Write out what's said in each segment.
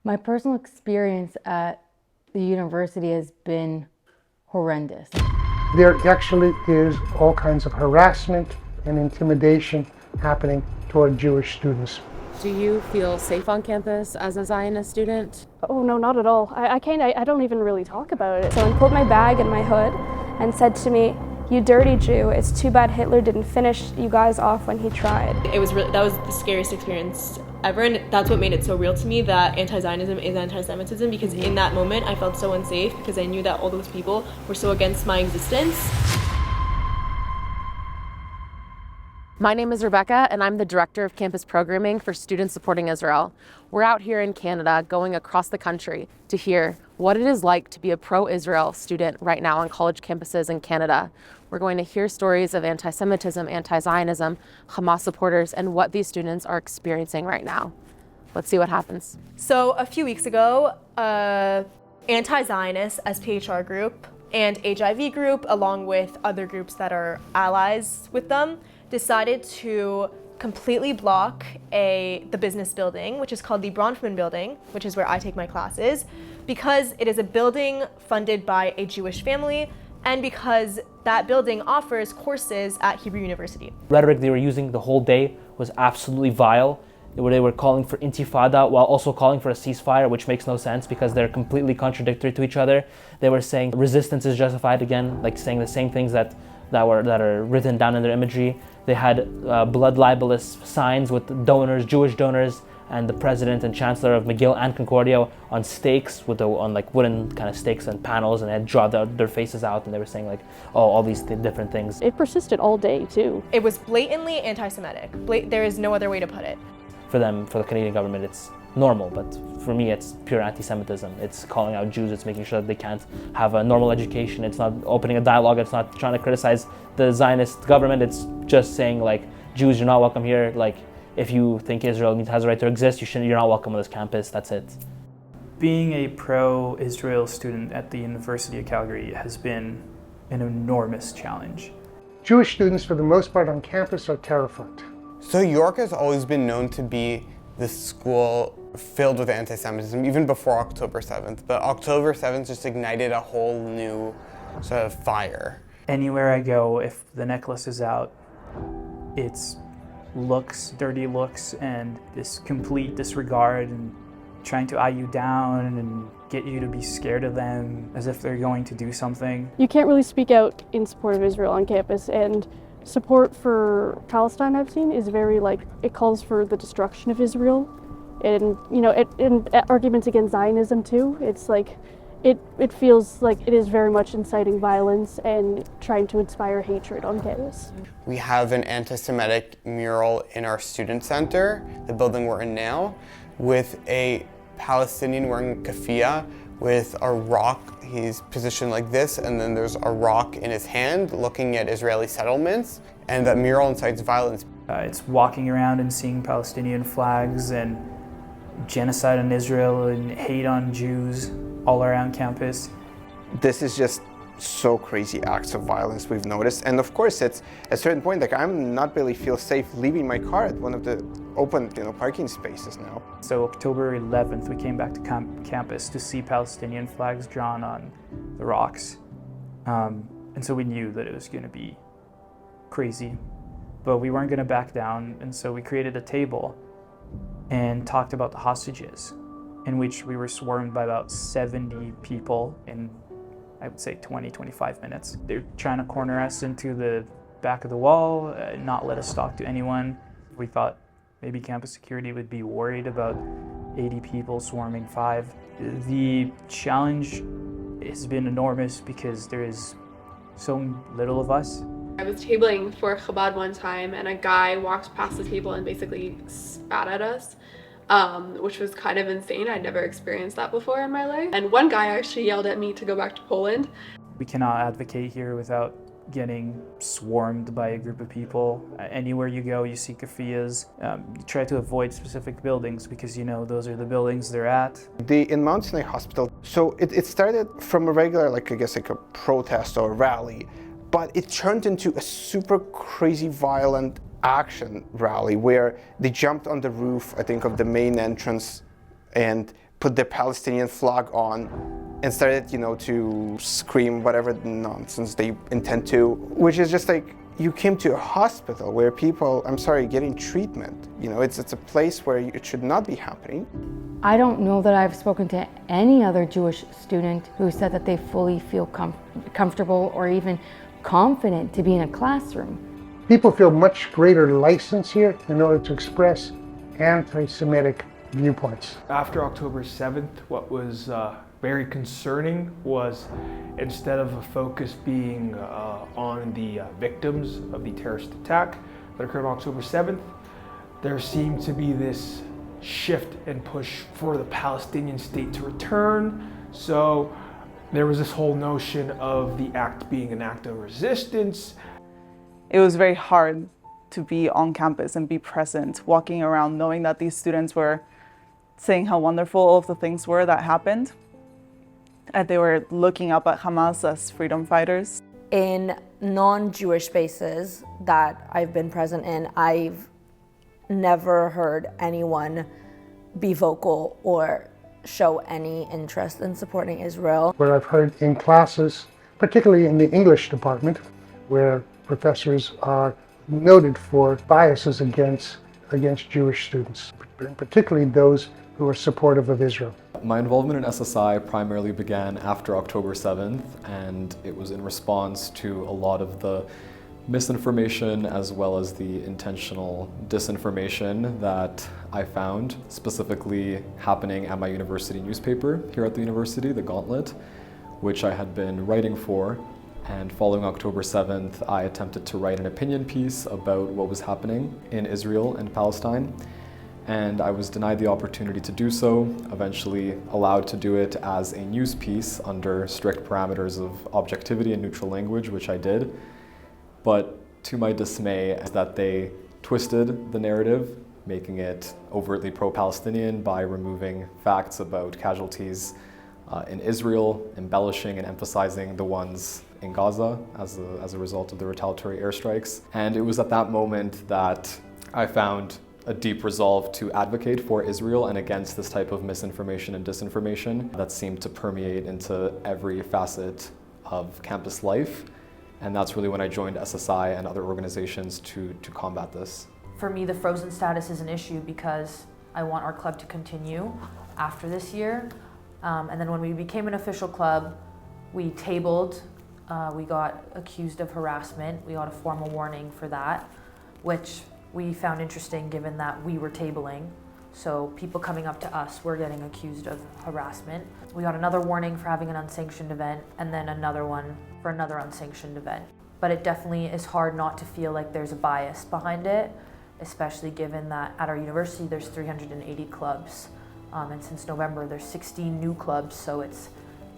My personal experience at the university has been horrendous. There actually is all kinds of harassment and intimidation happening toward Jewish students. Do you feel safe on campus as a Zionist student? Oh no, not at all. I don't even really talk about it. Someone pulled my bag and my hood and said to me, "You dirty Jew, it's too bad Hitler didn't finish you guys off when he tried." That was the scariest experience ever, and that's what made it so real to me that anti-Zionism is anti-Semitism, because in that moment I felt so unsafe because I knew that all those people were so against my existence. My name is Rebecca, and I'm the Director of Campus Programming for Students Supporting Israel. We're out here in Canada, going across the country to hear what it is like to be a pro-Israel student right now on college campuses in Canada. We're going to hear stories of anti-Semitism, anti-Zionism, Hamas supporters, and what these students are experiencing right now. Let's see what happens. So a few weeks ago, anti-Zionist SPHR group and HIV group, along with other groups that are allies with them, decided to completely block the business building, which is called the Bronfman building, which is where I take my classes, because it is a building funded by a Jewish family and because that building offers courses at Hebrew University. Rhetoric they were using the whole day was absolutely vile. They were calling for intifada while also calling for a ceasefire, which makes no sense because they're completely contradictory to each other. They were saying resistance is justified again, like saying the same things that are written down in their imagery. They had blood libelous signs with donors, Jewish donors, and the president and chancellor of McGill and Concordia on stakes, on like wooden kind of stakes and panels, and they had draw their faces out, and they were saying like, oh, all these different things. It persisted all day too. It was blatantly anti-Semitic. There is no other way to put it. For them, for the Canadian government, it's normal, but for me, it's pure anti-Semitism. It's calling out Jews, it's making sure that they can't have a normal education, it's not opening a dialogue, it's not trying to criticize the Zionist government, it's just saying like, Jews, you're not welcome here, like, if you think Israel has a right to exist, you're not welcome on this campus, that's it. Being a pro-Israel student at the University of Calgary has been an enormous challenge. Jewish students, for the most part on campus, are terrified. So York has always been known to be the school filled with anti-Semitism, even before October 7th. But October 7th just ignited a whole new sort of fire. Anywhere I go, if the necklace is out, it's looks, dirty looks, and this complete disregard and trying to eye you down and get you to be scared of them as if they're going to do something. You can't really speak out in support of Israel on campus, and support for Palestine, I've seen, is very it calls for the destruction of Israel, and in arguments against Zionism too. It's like it feels like it is very much inciting violence and trying to inspire hatred on campus. We have an anti-Semitic mural in our student center, the building we're in now, with a Palestinian wearing keffiyeh with a rock. He's positioned like this, and then there's a rock in his hand looking at Israeli settlements, and that mural incites violence. It's walking around and seeing Palestinian flags and genocide on Israel and hate on Jews all around campus. This is just so crazy acts of violence we've noticed, and of course it's at a certain point like I'm not really feel safe leaving my car at one of the open parking spaces now. So October 11th we came back to campus to see Palestinian flags drawn on the rocks, and so we knew that it was going to be crazy, but we weren't going to back down, and so we created a table and talked about the hostages, in which we were swarmed by about 70 people in, I would say, 20-25 minutes. They're trying to corner us into the back of the wall, not let us talk to anyone. We thought maybe campus security would be worried about 80 people swarming 5. The challenge has been enormous because there is so little of us. I was tabling for Chabad one time, and a guy walked past the table and basically spat at us. Which was kind of insane. I'd never experienced that before in my life. And one guy actually yelled at me to go back to Poland. We cannot advocate here without getting swarmed by a group of people. Anywhere you go, you see keffiyehs. You try to avoid specific buildings because those are the buildings they're at. In Mount Sinai Hospital, so it started from a regular, a protest or a rally, but it turned into a super crazy violent action rally where they jumped on the roof, I think, of the main entrance and put their Palestinian flag on and started, you know, to scream whatever nonsense they intend to, which is just like, you came to a hospital where people, I'm sorry, getting treatment. You know, it's a place where it should not be happening. I don't know that I've spoken to any other Jewish student who said that they fully feel comfortable or even confident to be in a classroom. People feel much greater license here in order to express anti-Semitic viewpoints. After October 7th, what was very concerning was, instead of a focus being on the victims of the terrorist attack that occurred on October 7th, there seemed to be this shift and push for the Palestinian state to return. So there was this whole notion of the act being an act of resistance. It was very hard to be on campus and be present, walking around knowing that these students were saying how wonderful all of the things were that happened. And they were looking up at Hamas as freedom fighters. In non-Jewish spaces that I've been present in, I've never heard anyone be vocal or show any interest in supporting Israel. Where I've heard in classes, particularly in the English department, where professors are noted for biases against Jewish students, particularly those who are supportive of Israel. My involvement in SSI primarily began after October 7th, and it was in response to a lot of the misinformation as well as the intentional disinformation that I found, specifically happening at my university newspaper here at the university, The Gauntlet, which I had been writing for. And following October 7th, I attempted to write an opinion piece about what was happening in Israel and Palestine. And I was denied the opportunity to do so, eventually allowed to do it as a news piece under strict parameters of objectivity and neutral language, which I did. But to my dismay, is that they twisted the narrative, making it overtly pro-Palestinian by removing facts about casualties in Israel, embellishing and emphasizing the ones in Gaza as a result of the retaliatory airstrikes. And it was at that moment that I found a deep resolve to advocate for Israel and against this type of misinformation and disinformation that seemed to permeate into every facet of campus life. And that's really when I joined SSI and other organizations to combat this. For me, the frozen status is an issue because I want our club to continue after this year. And then when we became an official club, we tabled, we got accused of harassment. We got a formal warning for that, which we found interesting given that we were tabling. So people coming up to us were getting accused of harassment. We got another warning for having an unsanctioned event and then another one for another unsanctioned event. But it definitely is hard not to feel like there's a bias behind it, especially given that at our university there's 380 clubs. And since November there's 16 new clubs, so it's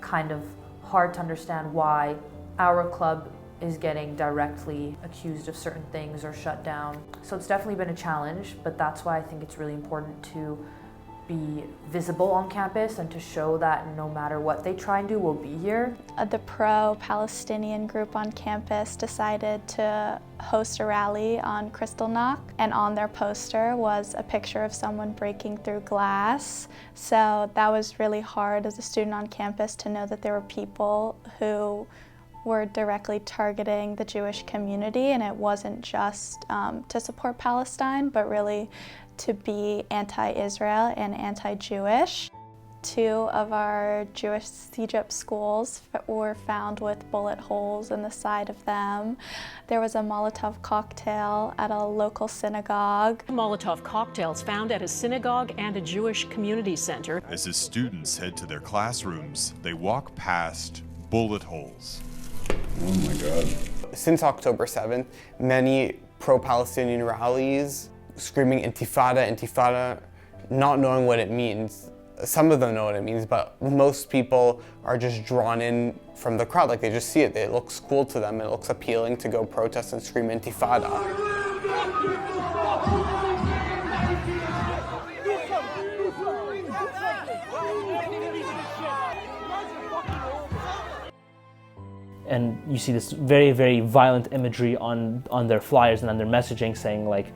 kind of hard to understand why our club is getting directly accused of certain things or shut down. So it's definitely been a challenge, but that's why I think it's really important to be visible on campus and to show that no matter what they try and do, we'll be here. The pro-Palestinian group on campus decided to host a rally on Kristallnacht, and on their poster was a picture of someone breaking through glass. So that was really hard as a student on campus to know that there were people who were directly targeting the Jewish community, and it wasn't just to support Palestine, but really to be anti-Israel and anti-Jewish. 2 of our Jewish Egypt schools were found with bullet holes in the side of them. There was a Molotov cocktail at a local synagogue. Molotov cocktails found at a synagogue and a Jewish community center. As the students head to their classrooms, they walk past bullet holes. Oh my God. Since October 7th, many pro-Palestinian rallies screaming intifada, intifada, not knowing what it means. Some of them know what it means, but most people are just drawn in from the crowd. Like, they just see it, it looks cool to them, it looks appealing to go protest and scream intifada. And you see this very, very violent imagery on their flyers and on their messaging saying like,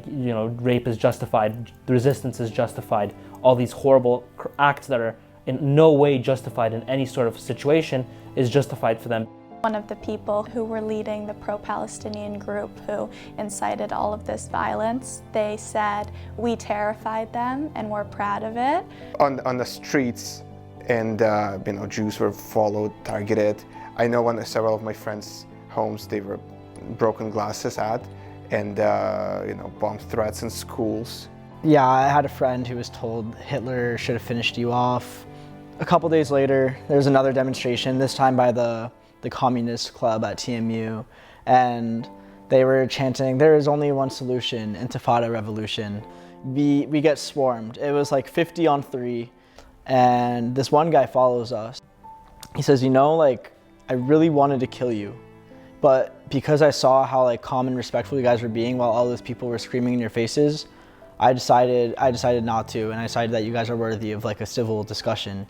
you know, rape is justified, the resistance is justified, all these horrible acts that are in no way justified in any sort of situation is justified for them. One of the people who were leading the pro-Palestinian group who incited all of this violence, they said, we terrified them and we're proud of it. On the streets, and Jews were followed, targeted. I know several of my friends' homes, they were broken glasses at, and bomb threats in schools. Yeah, I had a friend who was told Hitler should have finished you off. A couple days later, there was another demonstration, this time by the Communist Club at TMU, and they were chanting, there is only one solution, Intifada revolution. We get swarmed. It was like 50 on 3, and this one guy follows us. He says, I really wanted to kill you, but because I saw how calm and respectful you guys were being while all those people were screaming in your faces, I decided not to, and I decided that you guys are worthy of a civil discussion.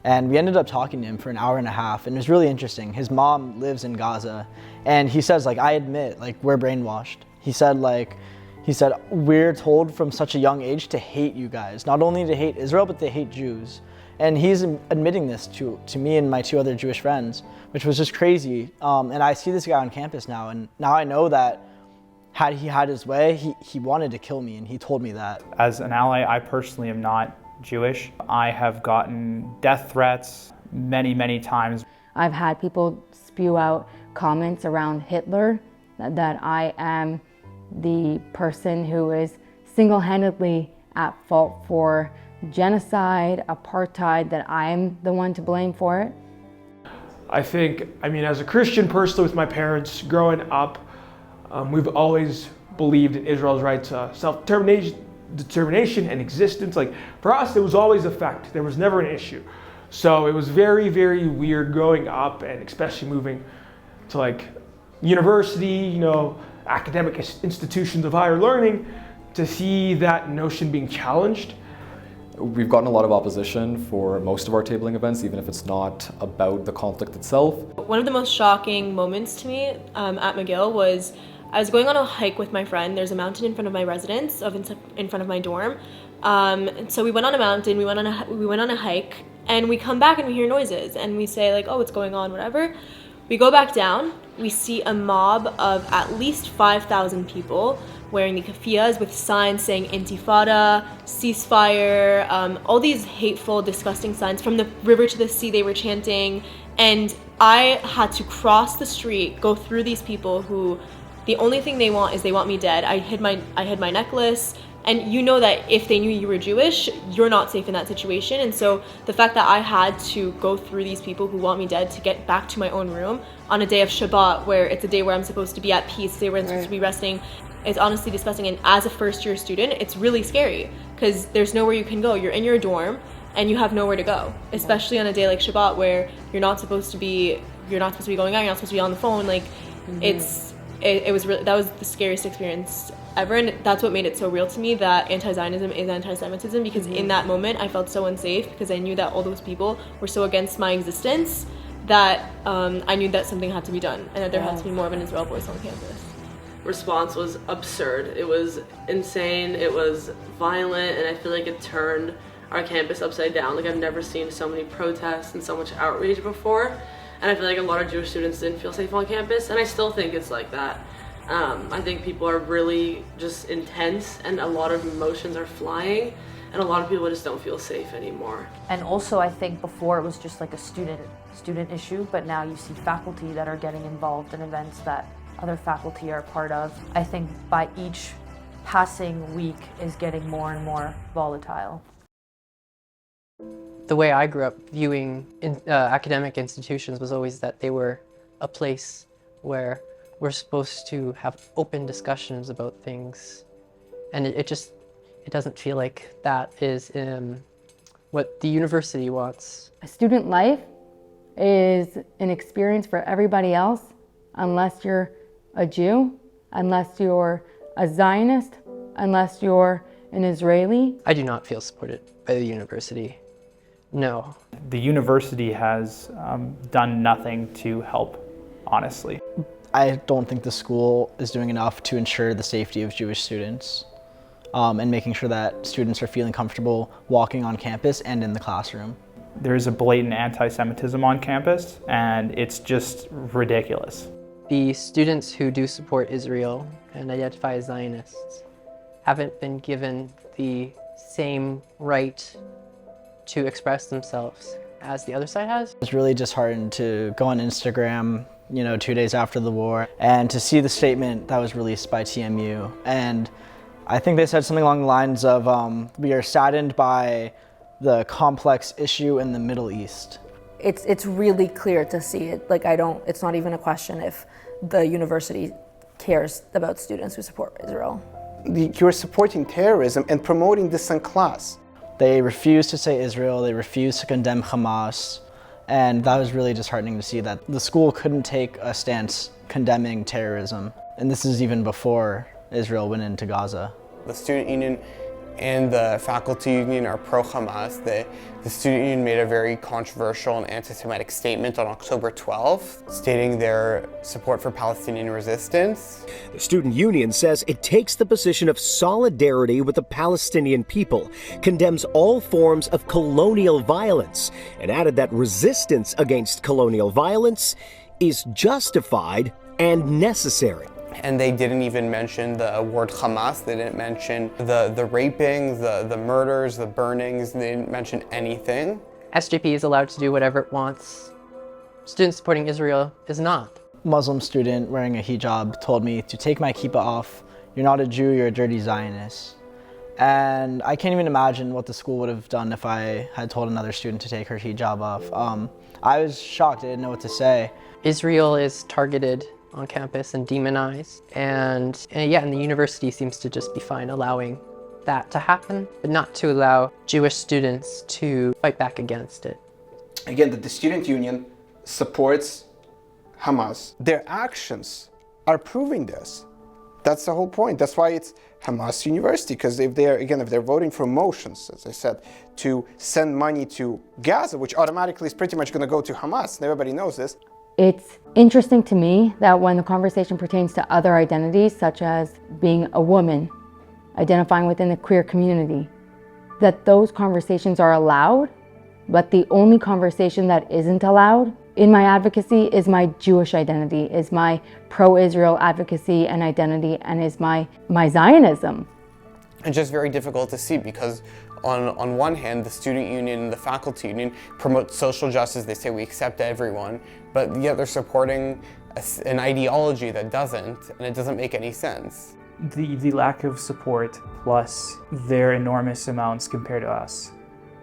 And we ended up talking to him for an hour and a half, and it was really interesting. His mom lives in Gaza, and he says, I admit, we're brainwashed. He said, we're told from such a young age to hate you guys, not only to hate Israel, but to hate Jews. And he's admitting this to me and my 2 other Jewish friends, which was just crazy. And I see this guy on campus now, and now I know that had he had his way, he wanted to kill me, and he told me that. As an ally, I personally am not Jewish. I have gotten death threats many, many times. I've had people spew out comments around Hitler that I am the person who is single-handedly at fault for genocide, apartheid, that I'm the one to blame for it. I think, as a Christian personally with my parents growing up, we've always believed in Israel's right to self-determination and existence. For us, it was always a fact. There was never an issue. So it was very, very weird growing up, and especially moving to university, academic institutions of higher learning, to see that notion being challenged. We've gotten a lot of opposition for most of our tabling events, even if it's not about the conflict itself. One of the most shocking moments to me at McGill was I was going on a hike with my friend. There's a mountain in front of my residence, in front of my dorm. And so we went on a mountain, we went on a hike, and we come back and we hear noises, and we say oh, what's going on, whatever. We go back down, we see a mob of at least 5,000 people wearing the keffiyehs with signs saying Intifada, ceasefire, all these hateful, disgusting signs. From the river to the sea, they were chanting. And I had to cross the street, go through these people who, the only thing they want is they want me dead. I hid my necklace. And you know that if they knew you were Jewish, you're not safe in that situation. And so the fact that I had to go through these people who want me dead to get back to my own room on a day of Shabbat, where it's a day where I'm supposed to be at peace, a day where I'm supposed to be resting, is honestly disgusting. And as a first-year student, it's really scary because there's nowhere you can go. You're in your dorm and you have nowhere to go, especially on a day like Shabbat where you're not supposed to be going out, you're not supposed to be on the phone. It was really, that was the scariest experience ever, and that's what made it so real to me that anti-Zionism is anti-Semitism, because in that moment I felt so unsafe because I knew that all those people were so against my existence that I knew that something had to be done and that there had to be more of an Israel voice on campus. Response was absurd. It was insane, it was violent, and I feel like it turned our campus upside down. I've never seen so many protests and so much outrage before, and I feel like a lot of Jewish students didn't feel safe on campus, and I still think it's like that. I think people are really just intense and a lot of emotions are flying, and a lot of people just don't feel safe anymore. And also I think before it was just like a student issue, but now you see faculty that are getting involved in events that other faculty are part of. I think by each passing week is getting more and more volatile. The way I grew up viewing academic institutions was always that they were a place where we're supposed to have open discussions about things, and it doesn't feel like that is what the university wants. Student life is an experience for everybody else, unless you're a Jew, unless you're a Zionist, unless you're an Israeli. I do not feel supported by the university. No. The university has done nothing to help, honestly. I don't think the school is doing enough to ensure the safety of Jewish students. and making sure that students are feeling comfortable walking on campus and in the classroom. There's a blatant anti-Semitism on campus, and it's just ridiculous. The students who do support Israel and identify as Zionists haven't been given the same right to express themselves as the other side has. It's really disheartened to go on Instagram, 2 days after the war, and to see the statement that was released by TMU. And I think they said something along the lines of, we are saddened by the complex issue in the Middle East. It's really clear to see it. It's not even a question if the university cares about students who support Israel. You're supporting terrorism and promoting this in class. They refused to say Israel, they refused to condemn Hamas, and that was really disheartening to see that the school couldn't take a stance condemning terrorism. And this is even before Israel went into Gaza. The student union and the faculty union are pro-Hamas. The student union made a very controversial and anti-Semitic statement on October 12th, stating their support for Palestinian resistance. The student union says it takes the position of solidarity with the Palestinian people, condemns all forms of colonial violence, and added that resistance against colonial violence is justified and necessary. And they didn't even mention the word Hamas. They didn't mention the raping, the murders, the burnings. They didn't mention anything. SJP is allowed to do whatever it wants. Students supporting Israel is not. Muslim student wearing a hijab told me to take my kippah off. You're not a Jew, you're a dirty Zionist. And I can't even imagine what the school would have done if I had told another student to take her hijab off. I was shocked, I didn't know what to say. Israel is targeted on campus and demonized, and the university seems to just be fine allowing that to happen, but not to allow Jewish students to fight back against it. Again, that the student union supports Hamas. Their actions are proving this. That's the whole point. That's why it's Hamas University, because if they're voting for motions, as I said, to send money to Gaza, which automatically is pretty much going to go to Hamas, and everybody knows this. It's interesting to me that when the conversation pertains to other identities, such as being a woman, identifying within the queer community, that those conversations are allowed, but the only conversation that isn't allowed in my advocacy is my Jewish identity, is my pro-Israel advocacy and identity, and is my Zionism. It's just very difficult to see because on one hand, the student union and the faculty union promote social justice. They say we accept everyone, but yet they're supporting an ideology that doesn't, and it doesn't make any sense. The lack of support plus their enormous amounts compared to us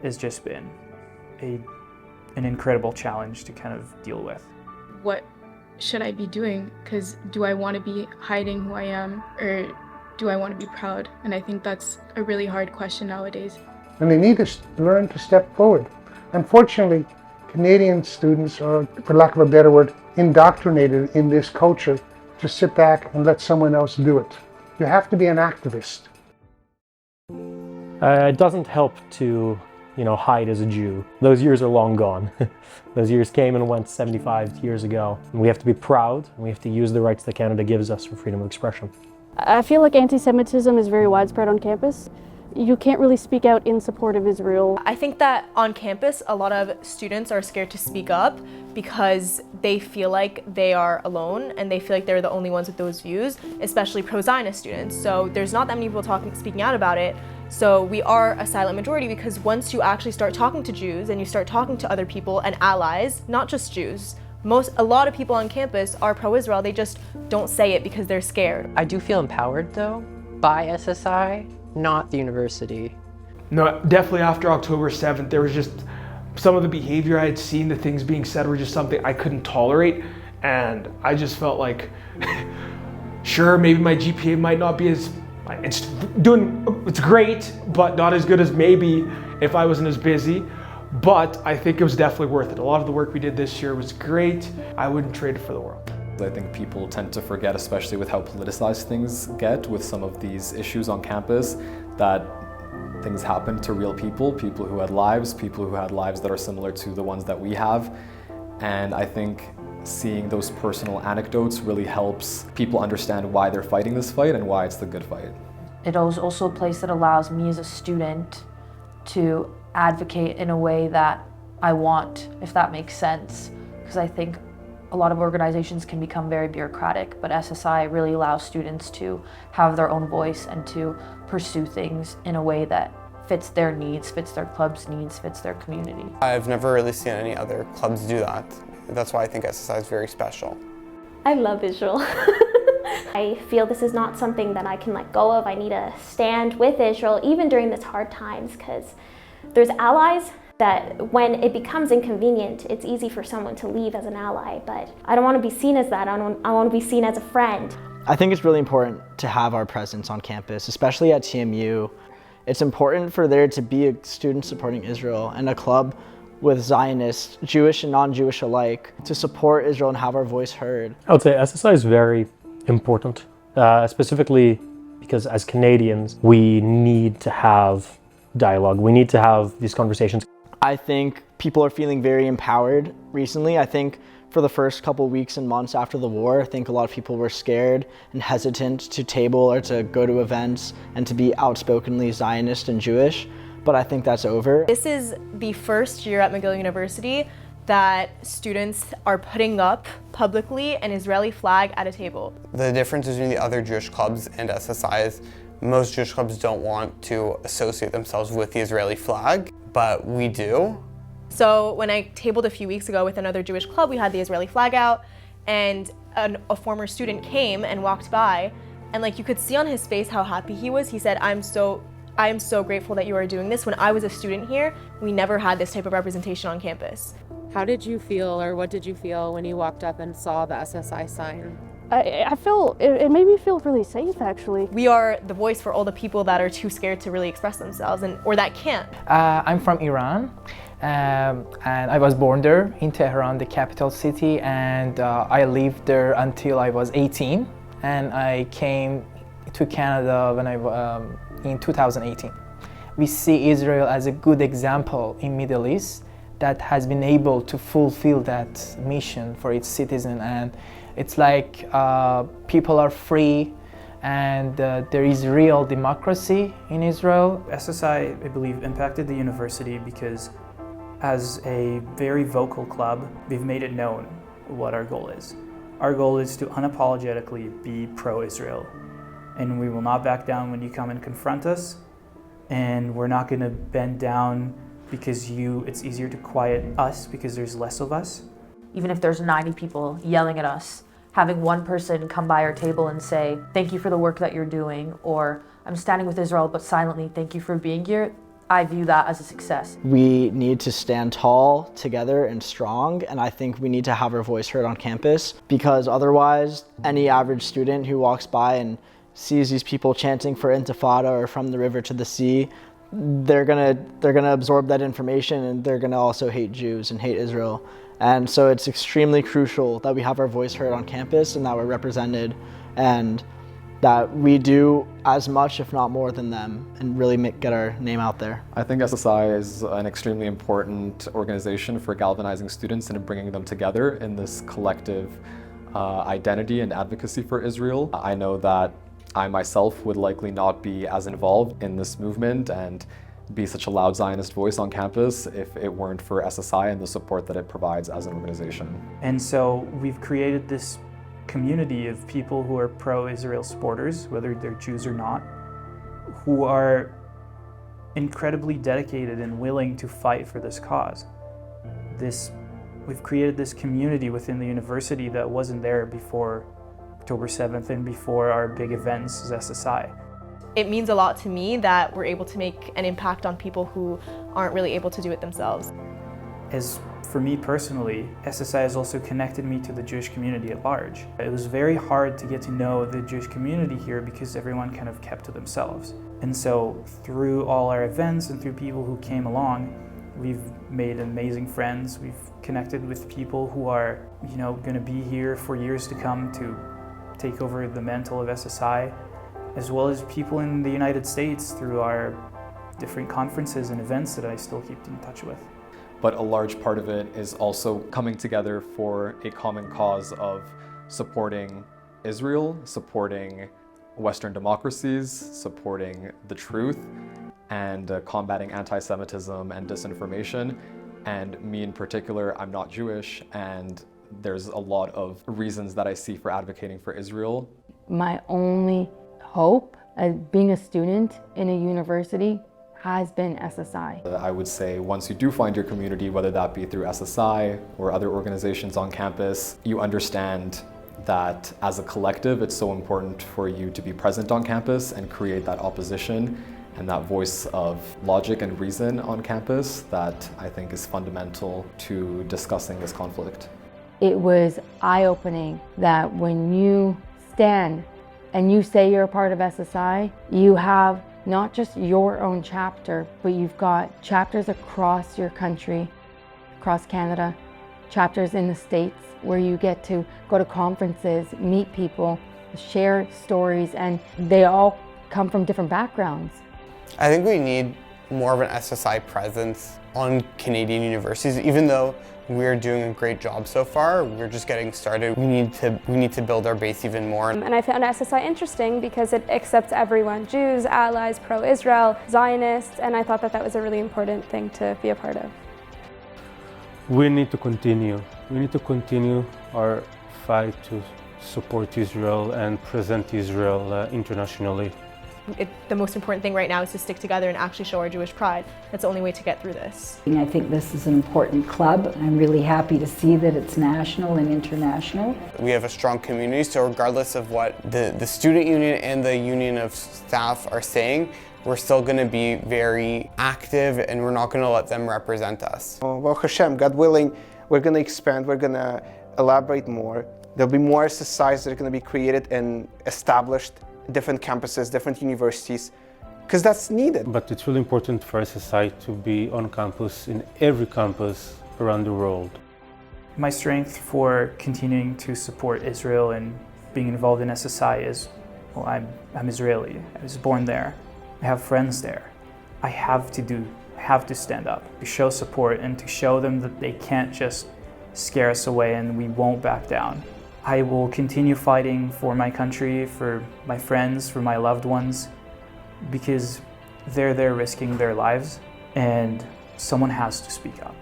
has just been an incredible challenge to kind of deal with. What should I be doing? Because do I want to be hiding who I am, or do I want to be proud? And I think that's a really hard question nowadays. And they need to learn to step forward. Unfortunately, Canadian students are, for lack of a better word, indoctrinated in this culture to sit back and let someone else do it. You have to be an activist. It doesn't help to, hide as a Jew. Those years are long gone. Those years came and went 75 years ago. And we have to be proud, and we have to use the rights that Canada gives us for freedom of expression. I feel like anti-Semitism is very widespread on campus. You can't really speak out in support of Israel. I think that on campus, a lot of students are scared to speak up because they feel like they are alone and they feel like they're the only ones with those views, especially pro-Zionist students. So there's not that many people speaking out about it. So we are a silent majority because once you actually start talking to Jews and you start talking to other people and allies, not just Jews, a lot of people on campus are pro-Israel. They just don't say it because they're scared. I do feel empowered though by SSI, not the university. No, definitely after October 7th, there was just some of the behavior I had seen, the things being said were just something I couldn't tolerate. And I just felt like, sure, maybe my GPA might not be it's great, but not as good as maybe if I wasn't as busy. But I think it was definitely worth it. A lot of the work we did this year was great. I wouldn't trade it for the world. I think people tend to forget, especially with how politicized things get with some of these issues on campus, that things happen to real people who had lives, people who had lives that are similar to the ones that we have. And I think seeing those personal anecdotes really helps people understand why they're fighting this fight and why it's the good fight. It is also a place that allows me as a student to advocate in a way that I want, if that makes sense. Because I think a lot of organizations can become very bureaucratic, but SSI really allows students to have their own voice and to pursue things in a way that fits their needs, fits their club's needs, fits their community. I've never really seen any other clubs do that. That's why I think SSI is very special. I love Israel. I feel this is not something that I can let go of. I need to stand with Israel even during these hard times, because there's allies that when it becomes inconvenient, it's easy for someone to leave as an ally, but I don't want to be seen as that. I want to be seen as a friend. I think it's really important to have our presence on campus, especially at TMU. It's important for there to be a student supporting Israel and a club with Zionists, Jewish and non-Jewish alike, to support Israel and have our voice heard. I would say SSI is very important, specifically because as Canadians, we need to have dialogue. We need to have these conversations. I think people are feeling very empowered recently. I think for the first couple weeks and months after the war, I think a lot of people were scared and hesitant to table or to go to events and to be outspokenly Zionist and Jewish, but I think that's over. This is the first year at McGill University that students are putting up publicly an Israeli flag at a table. The difference between the other Jewish clubs and SSI is most Jewish clubs don't want to associate themselves with the Israeli flag, but we do. So when I tabled a few weeks ago with another Jewish club, we had the Israeli flag out, and a former student came and walked by, and like you could see on his face how happy he was. He said, I am so grateful that you are doing this. When I was a student here, we never had this type of representation on campus. How did you feel, or what did you feel when you walked up and saw the SSI sign? I feel, it made me feel really safe, actually. We are the voice for all the people that are too scared to really express themselves, or that can't. I'm from Iran, and I was born there in Tehran, the capital city, and I lived there until I was 18, and I came to Canada when in 2018. We see Israel as a good example in Middle East that has been able to fulfill that mission for its citizen, and it's like people are free and there is real democracy in Israel. SSI, I believe, impacted the university because as a very vocal club, we've made it known what our goal is. Our goal is to unapologetically be pro-Israel, and we will not back down when you come and confront us, and we're not going to bend down because it's easier to quiet us because there's less of us. Even if there's 90 people yelling at us, having one person come by our table and say, thank you for the work that you're doing, or I'm standing with Israel but silently, thank you for being here, I view that as a success. We need to stand tall together and strong, and I think we need to have our voice heard on campus, because otherwise any average student who walks by and sees these people chanting for Intifada or from the river to the sea, they're gonna absorb that information, and they're gonna also hate Jews and hate Israel. And so it's extremely crucial that we have our voice heard on campus and that we're represented, and that we do as much, if not more than them, and really get our name out there. I think SSI is an extremely important organization for galvanizing students and bringing them together in this collective identity and advocacy for Israel. I know that I myself would likely not be as involved in this movement and be such a loud Zionist voice on campus if it weren't for SSI and the support that it provides as an organization. And so we've created this community of people who are pro-Israel supporters, whether they're Jews or not, who are incredibly dedicated and willing to fight for this cause. We've created this community within the university that wasn't there before October 7th and before our big events as SSI. It means a lot to me that we're able to make an impact on people who aren't really able to do it themselves. As for me personally, SSI has also connected me to the Jewish community at large. It was very hard to get to know the Jewish community here because everyone kind of kept to themselves. And so through all our events and through people who came along, we've made amazing friends. We've connected with people who are, going to be here for years to come to take over the mantle of SSI, as well as people in the United States through our different conferences and events that I still keep in touch with. But a large part of it is also coming together for a common cause of supporting Israel, supporting Western democracies, supporting the truth, and combating anti-Semitism and disinformation. And me in particular, I'm not Jewish, and there's a lot of reasons that I see for advocating for Israel. My only hope as being a student in a university has been SSI. I would say once you do find your community, whether that be through SSI or other organizations on campus, you understand that as a collective, it's so important for you to be present on campus and create that opposition and that voice of logic and reason on campus that I think is fundamental to discussing this conflict. It was eye-opening that when you stand and you say you're a part of SSI, you have not just your own chapter, but you've got chapters across your country, across Canada, chapters in the States, where you get to go to conferences, meet people, share stories, and they all come from different backgrounds. I think we need more of an SSI presence on Canadian universities. Even though we're doing a great job so far, we're just getting started. We need to build our base even more. And I found SSI interesting because it accepts everyone, Jews, allies, pro-Israel, Zionists, and I thought that that was a really important thing to be a part of. We need to continue. We need to continue our fight to support Israel and present Israel internationally. The most important thing right now is to stick together and actually show our Jewish pride. That's the only way to get through this. I think this is an important club. I'm really happy to see that it's national and international. We have a strong community, so regardless of what the student union and the union of staff are saying, we're still going to be very active and we're not going to let them represent us. Well, Hashem, God willing, we're going to expand, we're going to elaborate more. There'll be more SSIs that are going to be created and established, different campuses, different universities, because that's needed. But it's really important for SSI to be on campus, in every campus around the world. My strength for continuing to support Israel and being involved in SSI is, well, I'm Israeli. I was born there. I have friends there. I have to stand up, to show support and to show them that they can't just scare us away and we won't back down. I will continue fighting for my country, for my friends, for my loved ones, because they're there risking their lives and someone has to speak up.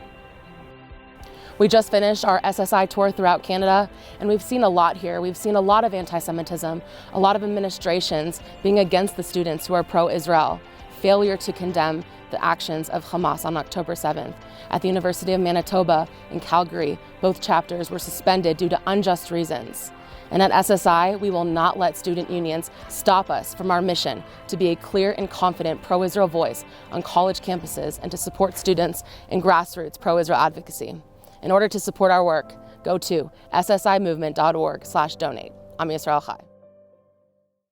We just finished our SSI tour throughout Canada, and we've seen a lot here. We've seen a lot of anti-Semitism, a lot of administrations being against the students who are pro-Israel, failure to condemn the actions of Hamas on October 7th. At the University of Manitoba in Calgary, both chapters were suspended due to unjust reasons. And at SSI, we will not let student unions stop us from our mission to be a clear and confident pro-Israel voice on college campuses and to support students in grassroots pro-Israel advocacy. In order to support our work, go to ssimovement.org/donate. I'm Yisrael Chai.